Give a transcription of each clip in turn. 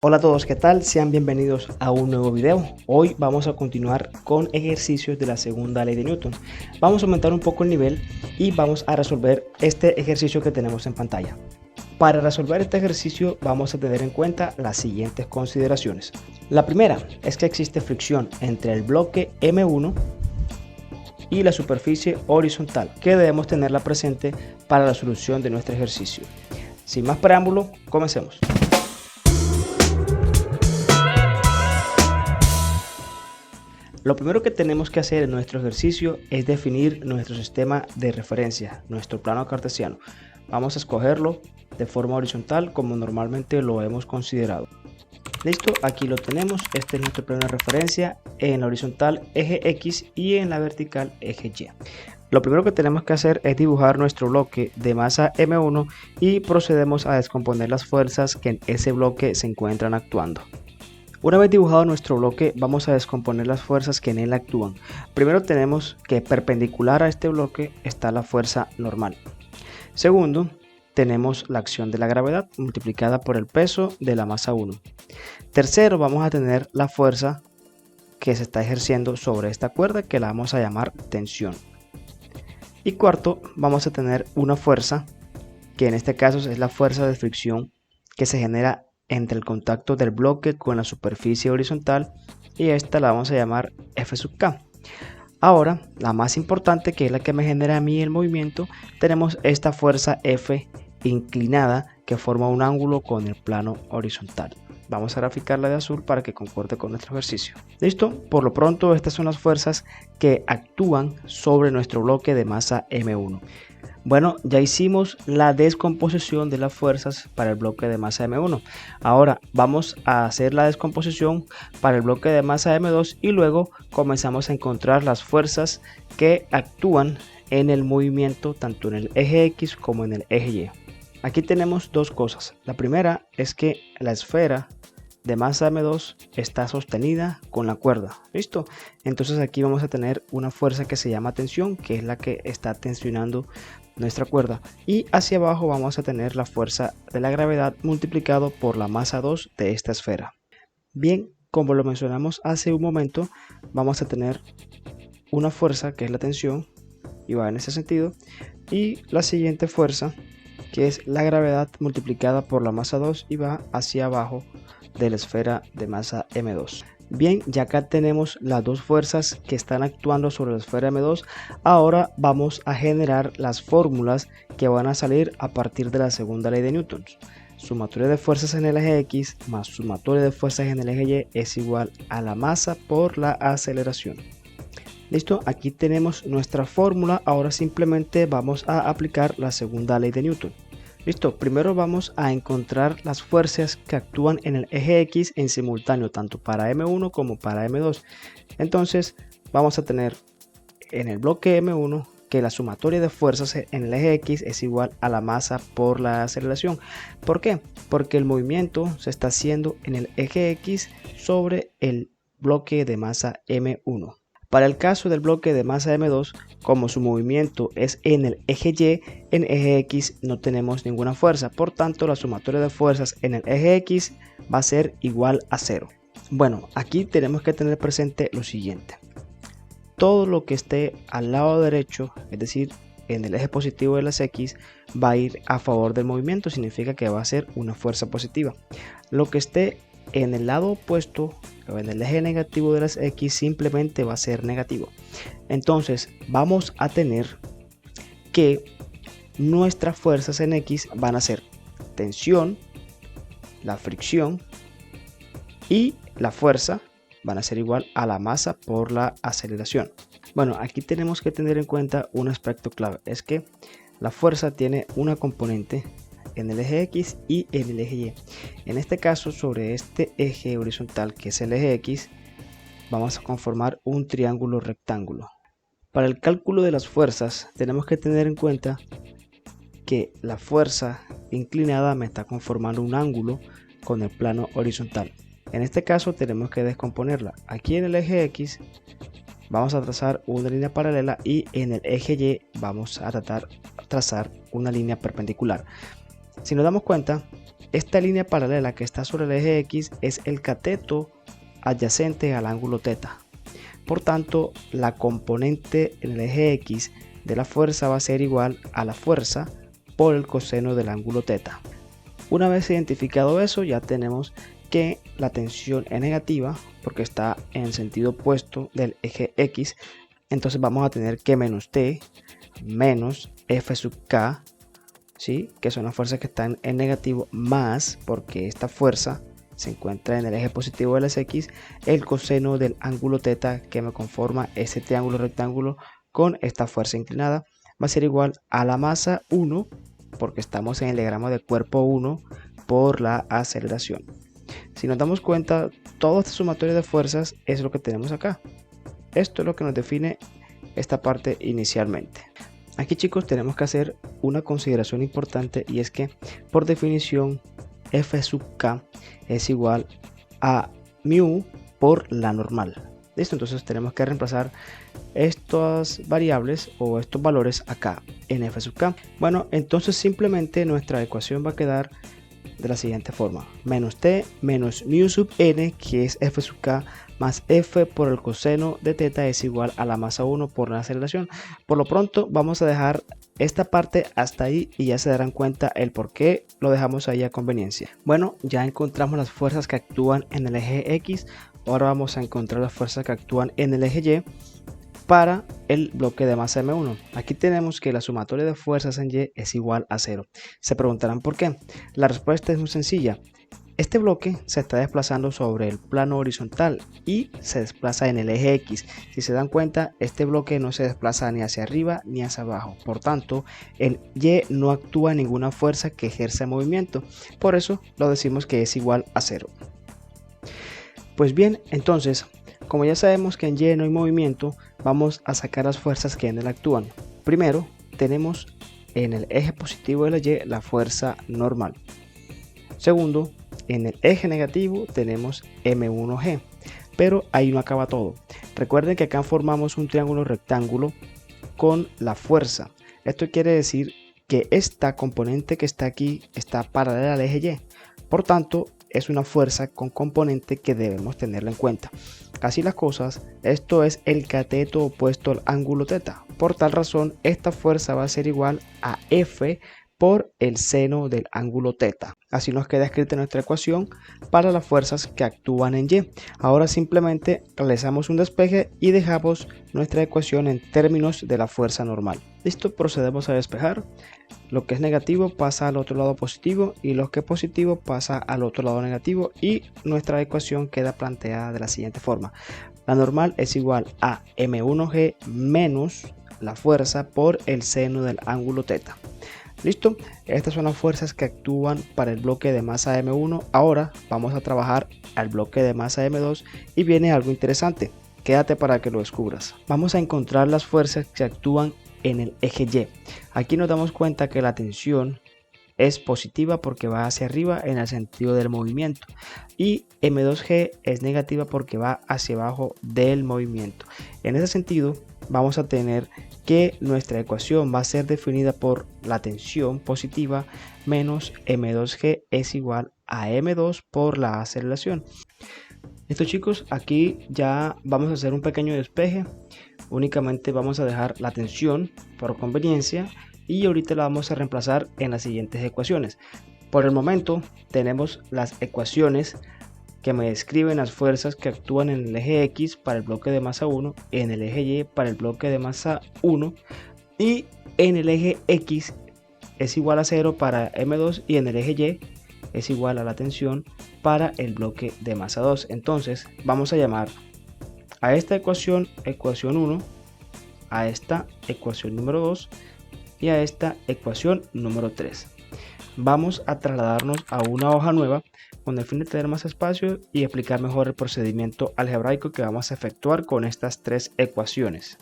Hola a todos, ¿qué tal? Sean bienvenidos a un nuevo video. Hoy vamos a continuar con ejercicios de la segunda ley de Newton. Vamos a aumentar un poco el nivel y vamos a resolver este ejercicio que tenemos en pantalla. Para resolver este ejercicio vamos a tener en cuenta las siguientes consideraciones. La primera es que existe fricción entre el bloque M1 y la superficie horizontal, que debemos tenerla presente para la solución de nuestro ejercicio. Sin más preámbulo, comencemos. Lo primero que tenemos que hacer en nuestro ejercicio es definir nuestro sistema de referencia, nuestro plano cartesiano. Vamos a escogerlo de forma horizontal como normalmente lo hemos considerado. Listo, aquí lo tenemos. Este es nuestro plano de referencia, en la horizontal eje X y en la vertical eje Y. Lo primero que tenemos que hacer es dibujar nuestro bloque de masa M1 y procedemos a descomponer las fuerzas que en ese bloque se encuentran actuando. Una vez dibujado nuestro bloque, vamos a descomponer las fuerzas que en él actúan. Primero tenemos que perpendicular a este bloque está la fuerza normal. Segundo, tenemos la acción de la gravedad multiplicada por el peso de la masa 1. Tercero, vamos a tener la fuerza que se está ejerciendo sobre esta cuerda, que la vamos a llamar tensión. Y cuarto, vamos a tener una fuerza que en este caso es la fuerza de fricción que se genera entre el contacto del bloque con la superficie horizontal, y esta la vamos a llamar F sub K. Ahora, la más importante, que es la que me genera a mí el movimiento, tenemos esta fuerza F inclinada que forma un ángulo con el plano horizontal. Vamos a graficarla de azul para que concuerde con nuestro ejercicio. ¿Listo? Por lo pronto, estas son las fuerzas que actúan sobre nuestro bloque de masa M1. Bueno, ya hicimos la descomposición de las fuerzas para el bloque de masa M1. Ahora vamos a hacer la descomposición para el bloque de masa M2 y luego comenzamos a encontrar las fuerzas que actúan en el movimiento tanto en el eje X como en el eje Y. Aquí tenemos dos cosas. La primera es que la esfera de masa M2 está sostenida con la cuerda. ¿Listo? Entonces aquí vamos a tener una fuerza que se llama tensión, que es la que está tensionando nuestra cuerda, y hacia abajo vamos a tener la fuerza de la gravedad multiplicado por la masa 2 de esta esfera. Bien, como lo mencionamos hace un momento, vamos a tener una fuerza que es la tensión y va en ese sentido, y la siguiente fuerza que es la gravedad multiplicada por la masa 2 y va hacia abajo de la esfera de masa M2. Bien, ya acá tenemos las dos fuerzas que están actuando sobre la esfera M2. Ahora vamos a generar las fórmulas que van a salir a partir de la segunda ley de Newton. Sumatoria de fuerzas en el eje X más sumatoria de fuerzas en el eje Y es igual a la masa por la aceleración. Listo, aquí tenemos nuestra fórmula. Ahora simplemente vamos a aplicar la segunda ley de Newton. Listo, primero vamos a encontrar las fuerzas que actúan en el eje X en simultáneo, tanto para M1 como para M2. Entonces vamos a tener en el bloque M1 que la sumatoria de fuerzas en el eje X es igual a la masa por la aceleración. ¿Por qué? Porque el movimiento se está haciendo en el eje X sobre el bloque de masa M1. Para el caso del bloque de masa M2, como su movimiento es en el eje Y, en eje X no tenemos ninguna fuerza, por tanto la sumatoria de fuerzas en el eje X va a ser igual a 0. Bueno, aquí tenemos que tener presente lo siguiente. Todo lo que esté al lado derecho, es decir, en el eje positivo de las X, va a ir a favor del movimiento, significa que va a ser una fuerza positiva. Lo que esté en el lado opuesto o en el eje negativo de las X simplemente va a ser negativo. Entonces vamos a tener que nuestras fuerzas en X van a ser tensión, la fricción y la fuerza van a ser igual a la masa por la aceleración. Bueno, aquí tenemos que tener en cuenta un aspecto clave, es que la fuerza tiene una componente en el eje X y en el eje Y. En este caso, sobre este eje horizontal que es el eje X, vamos a conformar un triángulo rectángulo. Para el cálculo de las fuerzas tenemos que tener en cuenta que la fuerza inclinada me está conformando un ángulo con el plano horizontal. En este caso tenemos que descomponerla. Aquí en el eje X vamos a trazar una línea paralela y en el eje Y vamos a trazar una línea perpendicular. Si nos damos cuenta, esta línea paralela que está sobre el eje X es el cateto adyacente al ángulo θ. Por tanto, la componente en el eje X de la fuerza va a ser igual a la fuerza por el coseno del ángulo θ. Una vez identificado eso, ya tenemos que la tensión es negativa porque está en el sentido opuesto del eje X. Entonces vamos a tener que menos T menos F sub K, ¿sí? Que son las fuerzas que están en negativo, más, porque esta fuerza se encuentra en el eje positivo del X, el coseno del ángulo θ que me conforma ese triángulo rectángulo con esta fuerza inclinada, va a ser igual a la masa 1, porque estamos en el diagrama de cuerpo 1 por la aceleración. Si nos damos cuenta, todo este sumatorio de fuerzas es lo que tenemos acá. Esto es lo que nos define esta parte inicialmente. Aquí, chicos, tenemos que hacer una consideración importante, y es que por definición F sub K es igual a mu por la normal. ¿Listo? Entonces tenemos que reemplazar estas variables o estos valores acá en F sub K. Bueno, entonces simplemente nuestra ecuación va a quedar de la siguiente forma: menos T menos mu sub n, que es F sub K, más F por el coseno de θ es igual a la masa 1 por la aceleración. Por lo pronto vamos a dejar esta parte hasta ahí y ya se darán cuenta el por qué lo dejamos ahí a conveniencia. Bueno, ya encontramos las fuerzas que actúan en el eje X. Ahora vamos a encontrar las fuerzas que actúan en el eje Y para el bloque de masa M1. Aquí tenemos que la sumatoria de fuerzas en Y es igual a 0. Se preguntarán por qué. La respuesta es muy sencilla. Este bloque se está desplazando sobre el plano horizontal y se desplaza en el eje X. Si se dan cuenta, este bloque no se desplaza ni hacia arriba ni hacia abajo. Por tanto, en Y no actúa ninguna fuerza que ejerza movimiento. Por eso lo decimos que es igual a 0. Pues bien, entonces, como ya sabemos que en Y no hay movimiento, vamos a sacar las fuerzas que en él actúan. Primero, tenemos en el eje positivo de la Y la fuerza normal. Segundo, en el eje negativo tenemos M1G, pero ahí no acaba todo. Recuerden que acá formamos un triángulo rectángulo con la fuerza. Esto quiere decir que esta componente que está aquí está paralela al eje Y. Por tanto, es una fuerza con componente que debemos tenerla en cuenta. Así las cosas, esto es el cateto opuesto al ángulo θ. Por tal razón, esta fuerza va a ser igual a F por el seno del ángulo θ. Así nos queda escrita nuestra ecuación para las fuerzas que actúan en Y. Ahora simplemente realizamos un despeje y dejamos nuestra ecuación en términos de la fuerza normal. Listo, procedemos a despejar. Lo que es negativo pasa al otro lado positivo y lo que es positivo pasa al otro lado negativo, y nuestra ecuación queda planteada de la siguiente forma. La normal es igual a M1G menos la fuerza por el seno del ángulo θ. Listo, estas son las fuerzas que actúan para el bloque de masa M1. Ahora vamos a trabajar al bloque de masa M2 y viene algo interesante. Quédate para que lo descubras. Vamos a encontrar las fuerzas que actúan en el eje Y. Aquí nos damos cuenta que la tensión es positiva porque va hacia arriba en el sentido del movimiento, y M2G es negativa porque va hacia abajo del movimiento. En ese sentido, vamos a tener que nuestra ecuación va a ser definida por la tensión positiva menos M2G es igual a M2 por la aceleración. Listo, chicos, aquí ya vamos a hacer un pequeño despeje. Únicamente vamos a dejar la tensión por conveniencia y ahorita la vamos a reemplazar en las siguientes ecuaciones. Por el momento tenemos las ecuaciones que me describen las fuerzas que actúan en el eje X para el bloque de masa 1, en el eje Y para el bloque de masa 1 y en el eje X es igual a 0 para M2 y en el eje Y es igual a la tensión para el bloque de masa 2. Entonces vamos a llamar a esta ecuación 1, a esta ecuación número 2 y a esta ecuación número 3. Vamos a trasladarnos a una hoja nueva con el fin de tener más espacio y explicar mejor el procedimiento algebraico que vamos a efectuar con estas tres ecuaciones.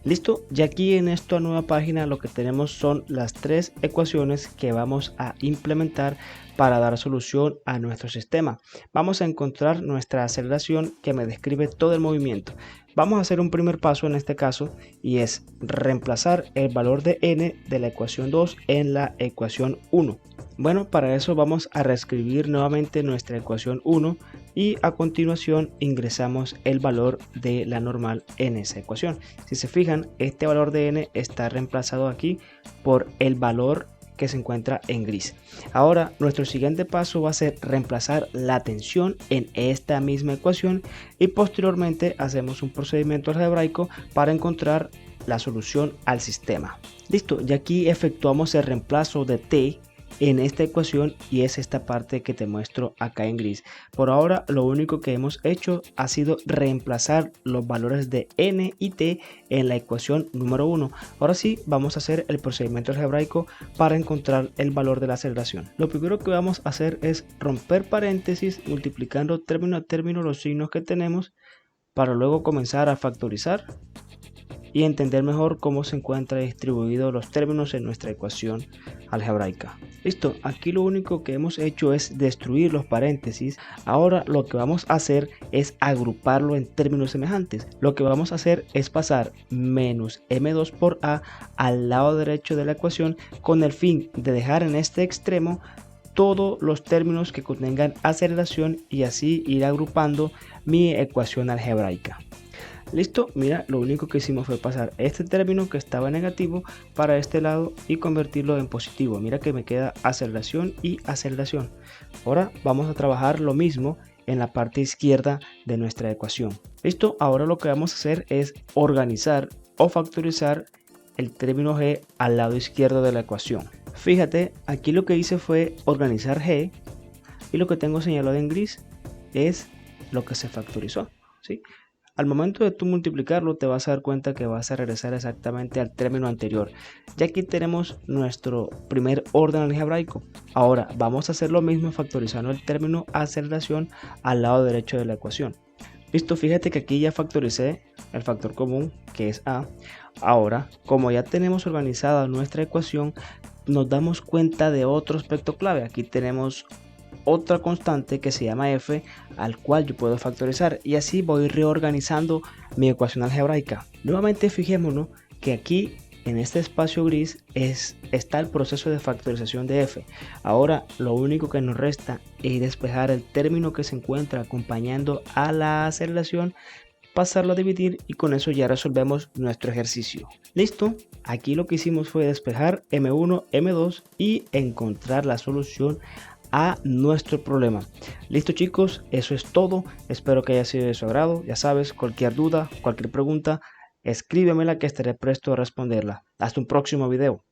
Listo, ya aquí en esta nueva página lo que tenemos son las tres ecuaciones que vamos a implementar para dar solución a nuestro sistema. Vamos a encontrar nuestra aceleración que me describe todo el movimiento. Vamos a hacer un primer paso en este caso y es reemplazar el valor de n de la ecuación 2 en la ecuación 1. Bueno, para eso vamos a reescribir nuevamente nuestra ecuación 1 y a continuación ingresamos el valor de la normal en esa ecuación. Si se fijan, este valor de n está reemplazado aquí por el valor que se encuentra en gris. Ahora nuestro siguiente paso va a ser reemplazar la tensión en esta misma ecuación y posteriormente hacemos un procedimiento algebraico para encontrar la solución al sistema. Listo, ya aquí efectuamos el reemplazo de t en esta ecuación y es esta parte que te muestro acá en gris. Por ahora lo único que hemos hecho ha sido reemplazar los valores de n y t en la ecuación número 1. Ahora sí vamos a hacer el procedimiento algebraico para encontrar el valor de la aceleración. Lo primero que vamos a hacer es romper paréntesis multiplicando término a término los signos que tenemos para luego comenzar a factorizar y entender mejor cómo se encuentran distribuidos los términos en nuestra ecuación algebraica. Listo, aquí lo único que hemos hecho es destruir los paréntesis. Ahora lo que vamos a hacer es agruparlo en términos semejantes. Lo que vamos a hacer es pasar menos m2 por a al lado derecho de la ecuación con el fin de dejar en este extremo todos los términos que contengan aceleración y así ir agrupando mi ecuación algebraica. Listo, mira, lo único que hicimos fue pasar este término que estaba negativo para este lado y convertirlo en positivo. Mira que me queda aceleración y aceleración. Ahora vamos a trabajar lo mismo en la parte izquierda de nuestra ecuación. Listo, ahora lo que vamos a hacer es organizar o factorizar el término g al lado izquierdo de la ecuación. Fíjate, aquí lo que hice fue organizar g y lo que tengo señalado en gris es lo que se factorizó, ¿sí? Al momento de tú multiplicarlo te vas a dar cuenta que vas a regresar exactamente al término anterior. Ya aquí tenemos nuestro primer orden algebraico. Ahora vamos a hacer lo mismo factorizando el término aceleración al lado derecho de la ecuación. Listo, fíjate que aquí ya factoricé el factor común que es a. Ahora, como ya tenemos organizada nuestra ecuación, nos damos cuenta de otro aspecto clave. Aquí tenemos otra constante que se llama f, al cual yo puedo factorizar y así voy reorganizando mi ecuación algebraica. Nuevamente fijémonos que aquí en este espacio gris está el proceso de factorización de f. Ahora lo único que nos resta es despejar el término que se encuentra acompañando a la aceleración, pasarlo a dividir y con eso ya resolvemos nuestro ejercicio. Listo, aquí lo que hicimos fue despejar m1, m2 y encontrar la solución a nuestro problema. Listo chicos, eso es todo. Espero que haya sido de su agrado. Ya sabes, cualquier duda, cualquier pregunta, escríbemela que estaré presto a responderla. Hasta un próximo video.